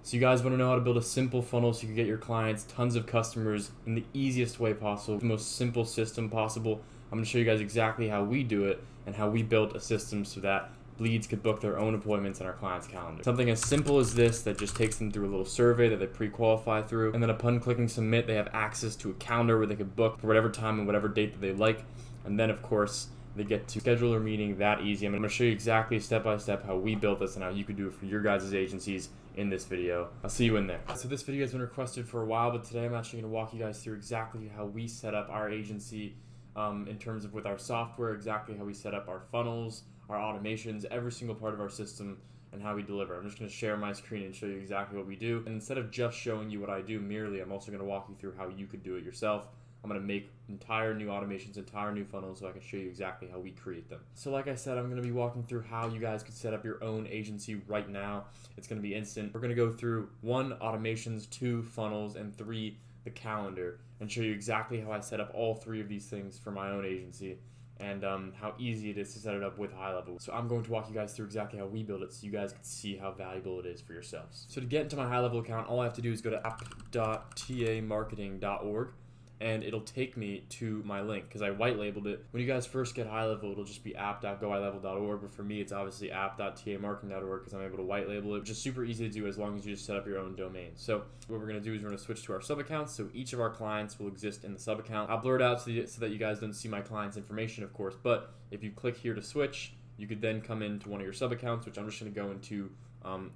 So you guys want to know how to build a simple funnel so you can get your clients tons of customers in the easiest way possible, the most simple system possible. I'm going to show you guys exactly how we do it and how we built a system so that leads could book their own appointments in our client's calendar. Something as simple as this that just takes them through a little survey that they pre-qualify through, and then upon clicking submit, they have access to a calendar where they can book for whatever time and whatever date that they like. And then of course, they get to schedule their meeting that easy. I'm going to show you exactly step by step how we built this and how you could do it for your guys' agencies in this video. I'll see you in there. So this video has been requested for a while, but today I'm actually going to walk you guys through exactly how we set up our agency in terms of with our software, exactly how we set up our funnels, our automations, every single part of our system, and how we deliver. I'm just going to share my screen and show you exactly what we do. And instead of just showing you what I do merely, I'm also going to walk you through how you could do it yourself. I'm going to make entire new automations, entire new funnels, so I can show you exactly how we create them. So like I said, I'm going to be walking through how you guys could set up your own agency right now. It's going to be instant. We're going to go through 1, automations, 2, funnels, and 3, the calendar, and show you exactly how I set up all 3 of these things for my own agency and how easy it is to set it up with high level. So I'm going to walk you guys through exactly how we build it so you guys can see how valuable it is for yourselves. So to get into my high level account, all I have to do is go to app.tamarketing.org. and it'll take me to my link because I white labeled it. When you guys first get high level, it'll just be app.gohighlevel.org, but for me, it's obviously app.tamarketing.org because I'm able to white label it, which is super easy to do as long as you just set up your own domain. So what we're going to do is we're going to switch to our sub accounts. So each of our clients will exist in the sub account. I'll blur it out so that you guys don't see my client's information, of course, but if you click here to switch, you could then come into one of your sub accounts, which I'm just going to go into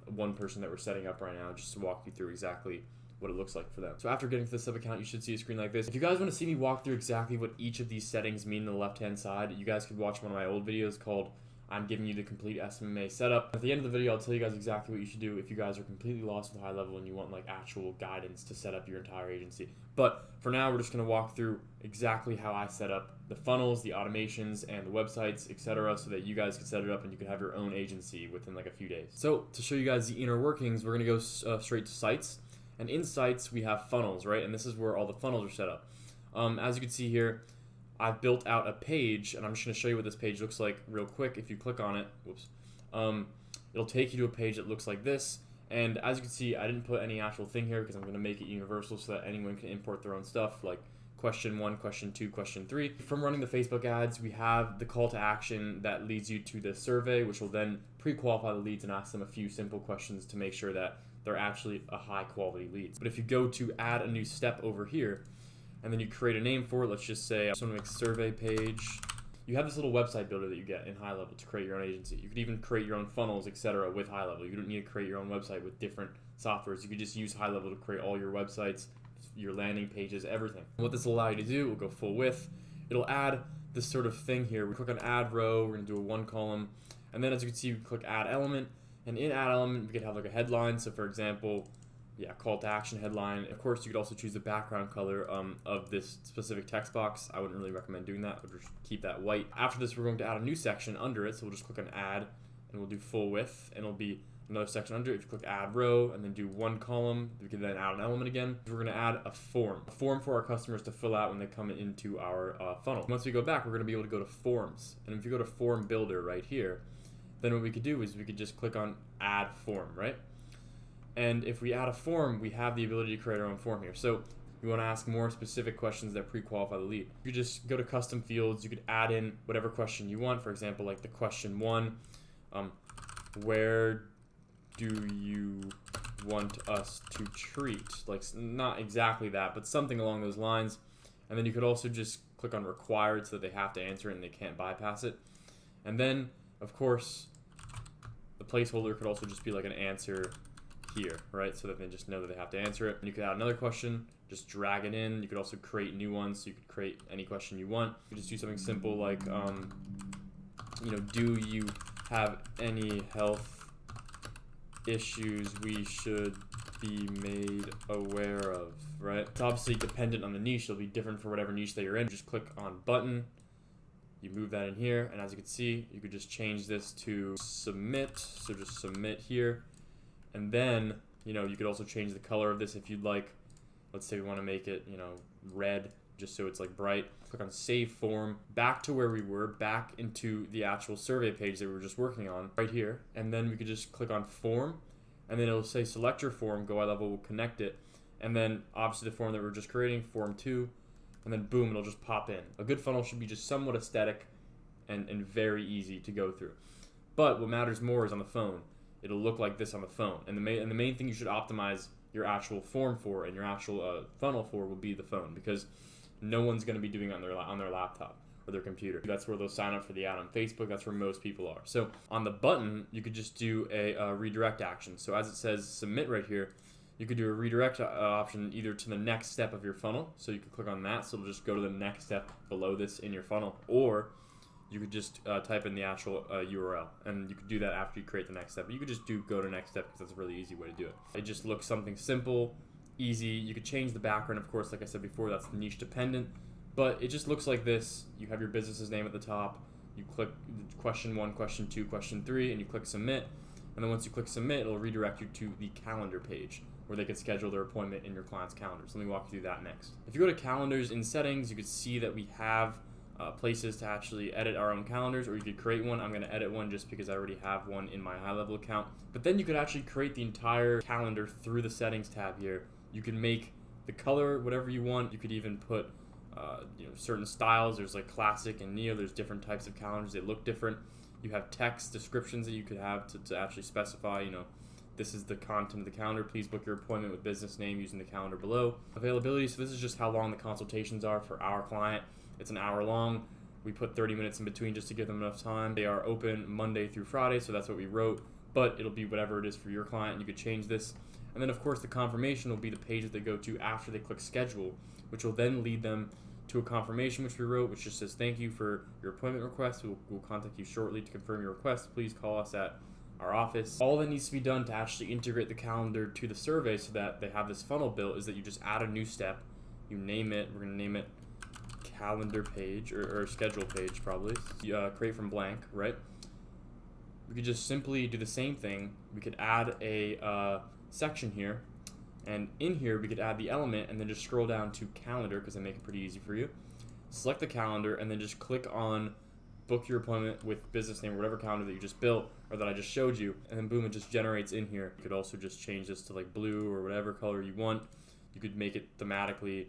one person that we're setting up right now just to walk you through exactly what it looks like for them. So after getting to the sub account, you should see a screen like this. If you guys want to see me walk through exactly what each of these settings mean on the left-hand side, you guys could watch one of my old videos called I'm giving you the complete SMMA setup. At the end of the video, I'll tell you guys exactly what you should do if you guys are completely lost with high level and you want like actual guidance to set up your entire agency. But for now, we're just going to walk through exactly how I set up the funnels, the automations, and the websites, etc., so that you guys can set it up and you can have your own agency within like a few days. So to show you guys the inner workings, we're going to go straight to sites. And in sites, we have funnels, right? And this is where all the funnels are set up. As you can see here, I've built out a page, and I'm just going to show you what this page looks like real quick. If you click on it, it'll take you to a page that looks like this. And as you can see, I didn't put any actual thing here because I'm going to make it universal so that anyone can import their own stuff, like question 1, question 2, question 3. From running the Facebook ads, we have the call to action that leads you to the survey, which will then pre-qualify the leads and ask them a few simple questions to make sure that they're actually a high quality leads. But if you go to add a new step over here, and then you create a name for it, let's just say I just want to make survey page. You have this little website builder that you get in high level to create your own agency. You could even create your own funnels, etc. with high level. You don't need to create your own website with different softwares. You could just use high level to create all your websites, your landing pages, everything. And what this will allow you to do, we'll go full width. It'll add this sort of thing here. We click on add row, we're gonna do a 1 column. And then as you can see, we click add element. And in add element, we could have like a headline. So for example, call to action headline. Of course, you could also choose the background color of this specific text box. I wouldn't really recommend doing that, but just keep that white. After this, we're going to add a new section under it. So we'll just click on add and we'll do full width and it'll be another section under it. If you click add row and then do 1 column, we can then add an element again. We're going to add a form for our customers to fill out when they come into our funnel. Once we go back, we're going to be able to go to forms. And if you go to form builder right here, then what we could do is we could just click on add form, right? And if we add a form, we have the ability to create our own form here. So you want to ask more specific questions that pre-qualify the lead. You just go to custom fields. You could add in whatever question you want. For example, like the question 1, where do you want us to treat? Like not exactly that, but something along those lines. And then you could also just click on required so that they have to answer it and they can't bypass it. And then, of course, the placeholder could also just be like an answer here, right? So that they just know that they have to answer it. And you could add another question, just drag it in. You could also create new ones, so you could create any question you want. You could just do something simple like, do you have any health issues we should be made aware of, right? It's obviously dependent on the niche. It'll be different for whatever niche that you're in. Just click on button. You move that in here, and as you can see, you could just change this to submit. So just submit here. And then, you could also change the color of this if you'd like. Let's say we want to make it, red, just so it's like bright. Click on save form, back to where we were, back into the actual survey page that we were just working on right here. And then we could just click on form, and then it'll say select your form, Go High Level will connect it, and then obviously the form that we're just creating, form 2, and then boom, it'll just pop in. A good funnel should be just somewhat aesthetic and very easy to go through. But what matters more is on the phone. It'll look like this on the phone. And the main thing you should optimize your actual form for and your actual funnel for will be the phone, because no one's going to be doing it on their laptop or their computer. That's where they'll sign up for the ad on Facebook. That's where most people are. So on the button, you could just do a redirect action. So as it says submit right here, you could do a redirect option either to the next step of your funnel. So you could click on that, so it'll just go to the next step below this in your funnel. Or you could just type in the actual URL, and you could do that after you create the next step. But you could just do go to next step, because that's a really easy way to do it. It just looks something simple, easy. You could change the background, of course, like I said before, that's niche dependent. But it just looks like this. You have your business's name at the top. You click question 1, question 2, question 3, and you click submit. And then once you click submit, it'll redirect you to the calendar page where they can schedule their appointment in your client's calendar. So let me walk you through that next. If you go to calendars in settings, you can see that we have places to actually edit our own calendars, or you could create one. I'm going to edit one just because I already have one in my high level account. But then you could actually create the entire calendar through the settings tab here. You can make the color whatever you want. You could even put certain styles. There's like classic and neo. There's different types of calendars. They look different. You have text descriptions that you could have to actually specify, this is the content of the calendar. Please book your appointment with business name using the calendar below. Availability, so this is just how long the consultations are for our client. It's an hour long. We put 30 minutes in between just to give them enough time. They are open Monday through Friday, so that's what we wrote, but it'll be whatever it is for your client. You could change this. And then of course the confirmation will be the page that they go to after they click schedule, which will then lead them to a confirmation which we wrote, which just says thank you for your appointment request. We'll contact you shortly to confirm your request. Please call us at our office. All that needs to be done to actually integrate the calendar to the survey so that they have this funnel built is that you just add a new step. You name it. We're going to name it calendar page or schedule page probably. Create from blank, right? We could just simply do the same thing. We could add a section here, and in here we could add the element and then just scroll down to calendar, because they make it pretty easy for you. Select the calendar and then just click on book your appointment with business name or whatever calendar that you just built or that I just showed you, and then boom, it just generates in here. You could also just change this to like blue or whatever color you want. You could make it thematically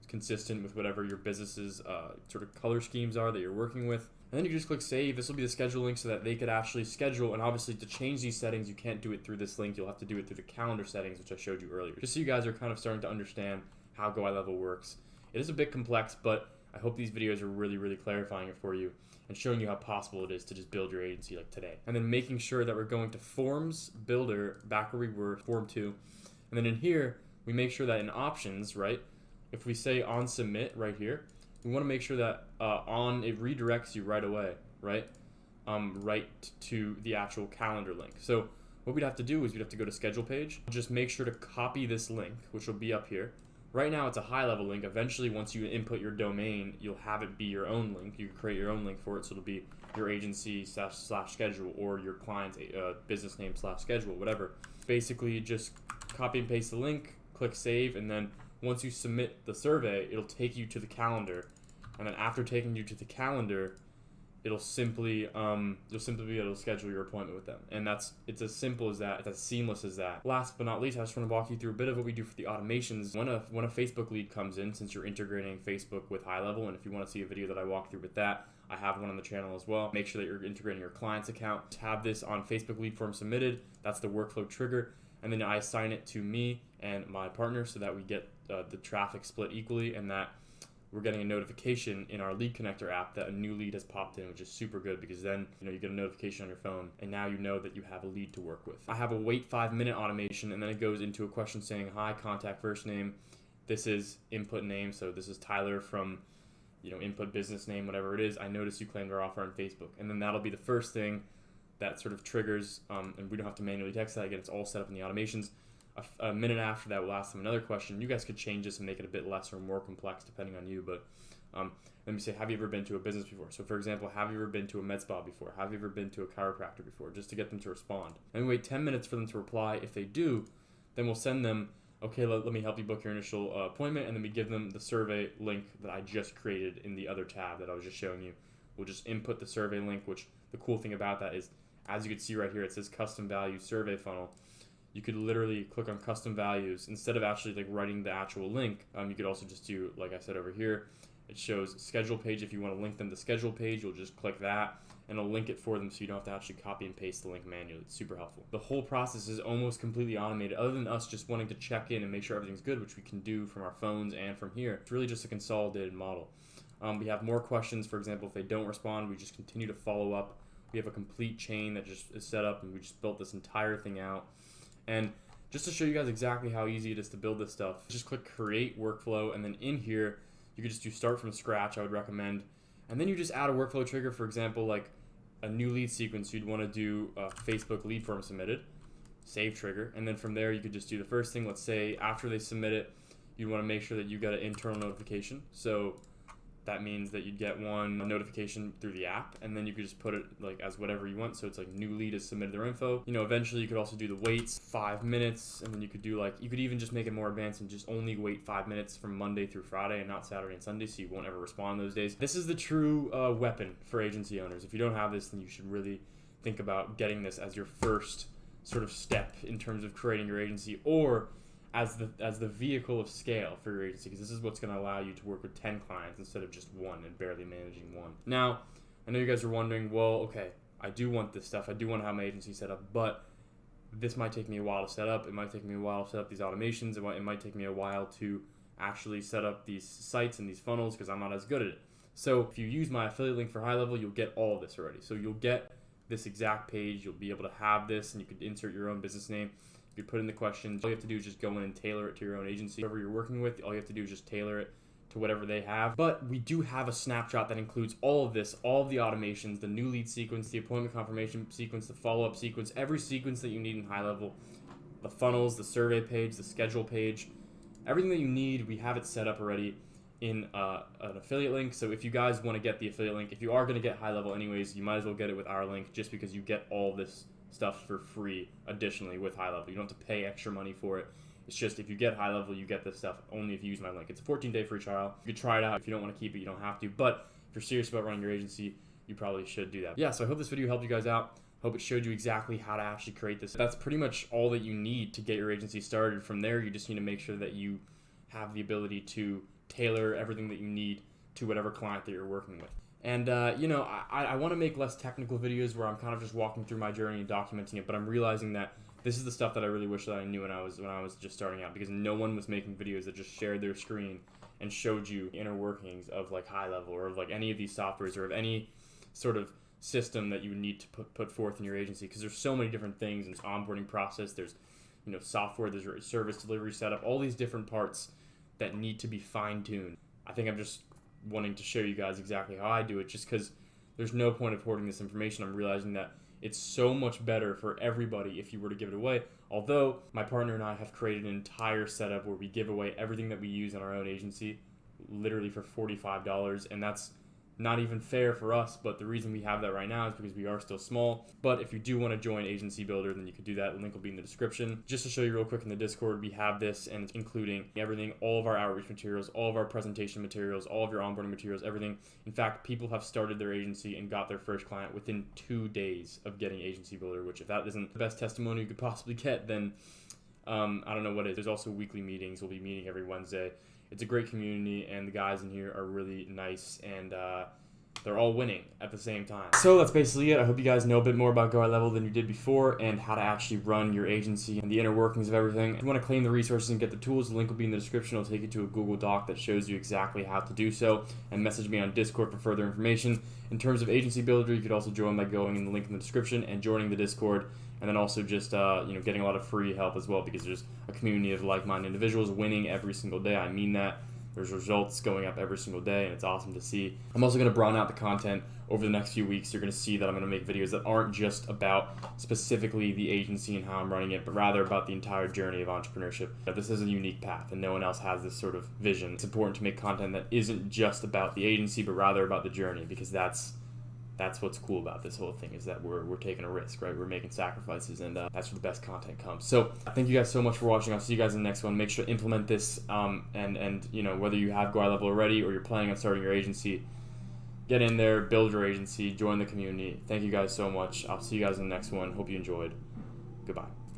consistent with whatever your business's sort of color schemes are that you're working with. And then you can just click save. This will be the schedule link so that they could actually schedule, and obviously to change these settings you can't do it through this link. You'll have to do it through the calendar settings, which I showed you earlier, just so you guys are kind of starting to understand how Go High Level works. It is a bit complex, but I hope these videos are really clarifying it for you and showing you how possible it is to just build your agency like today. And then making sure that we're going to Forms Builder, back where we were, Form 2. And then in here, we make sure that in options, right, if we say on submit right here, we want to make sure that it redirects you right away, right? Right to the actual calendar link. So what we'd have to do is we'd have to go to schedule page. Just make sure to copy this link, which will be up here. Right now it's a high level link. Eventually, once you input your domain, you'll have it be your own link. You can create your own link for it, so it'll be your agency slash schedule or your client's business name slash schedule, whatever. Basically, just copy and paste the link, click save, and then once you submit the survey, it'll take you to the calendar. And then after taking you to the calendar, you'll simply be able to schedule your appointment with them. And it's as simple as that. It's as seamless as that. Last but not least, I just want to walk you through a bit of what we do for the automations. When a Facebook lead comes in, since you're integrating Facebook with High Level, and if you want to see a video that I walk through with that, I have one on the channel as well. Make sure that you're integrating your client's account. Have this on Facebook lead form submitted. That's the workflow trigger. And then I assign it to me and my partner so that we get the traffic split equally, and that we're getting a notification in our lead connector app that a new lead has popped in, which is super good, because then you get a notification on your phone and now you know that you have a lead to work with. I have a wait 5-minute automation, and then it goes into a question saying, hi, contact first name. This is input name, so this is Tyler from input business name, whatever it is. I noticed you claimed our offer on Facebook. And then that'll be the first thing that sort of triggers, and we don't have to manually text that. Again, it's all set up in the automations. A minute after that, we'll ask them another question. You guys could change this and make it a bit less or more complex depending on you, but let me say, have you ever been to a business before? So for example, have you ever been to a med spa before? Have you ever been to a chiropractor before? Just to get them to respond. And we wait 10 minutes for them to reply. If they do, then we'll send them, okay, let me help you book your initial appointment, and then we give them the survey link that I just created in the other tab that I was just showing you. We'll just input the survey link, which the cool thing about that is, as you can see right here, it says custom value survey funnel. you could literally click on custom values instead of actually like writing the actual link. You could also just do, like I said over here, it shows schedule page. If you want to link them to schedule page, you'll just click that and it'll link it for them so you don't have to actually copy and paste the link manually. It's super helpful. The whole process is almost completely automated, other than us just wanting to check in and make sure everything's good, which we can do from our phones and from here. It's really just a consolidated model. We have more questions. For example, if they don't respond, we just continue to follow up. We have a complete chain that just is set up, and we just built this entire thing out. And just to show you guys exactly how easy it is to build this stuff, just click create workflow, and then in here, you could just do start from scratch, I would recommend. And then you just add a workflow trigger, for example, like a new lead sequence. You'd want to do a Facebook lead form submitted, save trigger. And then from there, you could just do the first thing. Let's say after they submit it, you want to make sure that you get an internal notification. So that means that you'd get one notification through the app, and then you could just put it like as whatever you want. So it's like new lead has submitted their info. You know, eventually you could also do the waits, 5 minutes, and then you could do like, you could even just make it more advanced and just only wait 5 minutes from Monday through Friday and not Saturday and Sunday, so you won't ever respond those days. This is the true weapon for agency owners. If you don't have this, then you should really think about getting this as your first sort of step in terms of creating your agency, or as the vehicle of scale for your agency, because this is what's going to allow you to work with 10 clients instead of just one and barely managing one. Now, I know you guys are wondering, well, okay, I do want this stuff. I do want to have my agency set up, but this might take me a while to set up. It might take me a while to set up these automations. It might take me a while to actually set up these sites and these funnels because I'm not as good at it. So if you use my affiliate link for high level, you'll get all of this already. So you'll get this exact page. You'll be able to have this, and you could insert your own business name. You put in the questions. All you have to do is just go in and tailor it to your own agency. Whoever you're working with, all you have to do is just tailor it to whatever they have. But we do have a snapshot that includes all of this, all of the automations, the new lead sequence, the appointment confirmation sequence, the follow-up sequence, every sequence that you need in high level, the funnels, the survey page, the schedule page, everything that you need, we have it set up already in an affiliate link. So if you guys want to get the affiliate link, if you are going to get high level anyways, you might as well get it with our link, just because you get all this stuff for free additionally with high level. You don't have to pay extra money for it. It's just if you get high level, you get this stuff only if you use my link. It's a 14-day free trial. You could try it out. If you don't want to keep it, you don't have to. But if you're serious about running your agency, you probably should do that. Yeah, so I hope this video helped you guys out. Hope it showed you exactly how to actually create this. That's pretty much all that you need to get your agency started. From there, you just need to make sure that you have the ability to tailor everything that you need to whatever client that you're working with. And, you know, I want to make less technical videos where I'm kind of just walking through my journey and documenting it, but I'm realizing that this is the stuff that I really wish that I knew when I was just starting out, because no one was making videos that just shared their screen and showed you the inner workings of like high level or of like any of these softwares or of any sort of system that you would need to put forth in your agency, because there's so many different things. There's onboarding process, there's, you know, software, there's your service delivery setup, all these different parts that need to be fine-tuned. I think I'm just wanting to show you guys exactly how I do it, just because there's no point of hoarding this information. I'm realizing that it's so much better for everybody if you were to give it away. Although my partner and I have created an entire setup where we give away everything that we use in our own agency literally for $45, and that's not even fair for us, but the reason we have that right now is because we are still small. But if you do want to join Agency Builder, then you can do that. The link will be in the description. Just to show you real quick, in the Discord, we have this, and it's including everything, all of our outreach materials, all of our presentation materials, all of your onboarding materials, everything. In fact, people have started their agency and got their first client within 2 days of getting Agency Builder, which if that isn't the best testimony you could possibly get, then I don't know what is. There's also weekly meetings. We'll be meeting every Wednesday. It's a great community, and the guys in here are really nice, and they're all winning at the same time. So that's basically it. I hope you guys know a bit more about Go High Level than you did before, and how to actually run your agency and the inner workings of everything. If you want to claim the resources and get the tools, the link will be in the description. It'll take you to a Google Doc that shows you exactly how to do so, and message me on Discord for further information. In terms of Agency Builder, you could also join by going in the link in the description and joining the Discord, and then also just getting a lot of free help as well, because there's a community of like-minded individuals winning every single day. I mean that. There's results going up every single day, and it's awesome to see. I'm also going to broaden out the content over the next few weeks. You're going to see that I'm going to make videos that aren't just about specifically the agency and how I'm running it, but rather about the entire journey of entrepreneurship. This is a unique path, and no one else has this sort of vision. It's important to make content that isn't just about the agency, but rather about the journey, because that's what's cool about this whole thing, is that we're taking a risk, right? We're making sacrifices, and that's where the best content comes. So thank you guys so much for watching. I'll see you guys in the next one. Make sure to implement this, and you know, whether you have Go High Level already or you're planning on starting your agency, get in there, build your agency, join the community. Thank you guys so much. I'll see you guys in the next one. Hope you enjoyed. Goodbye.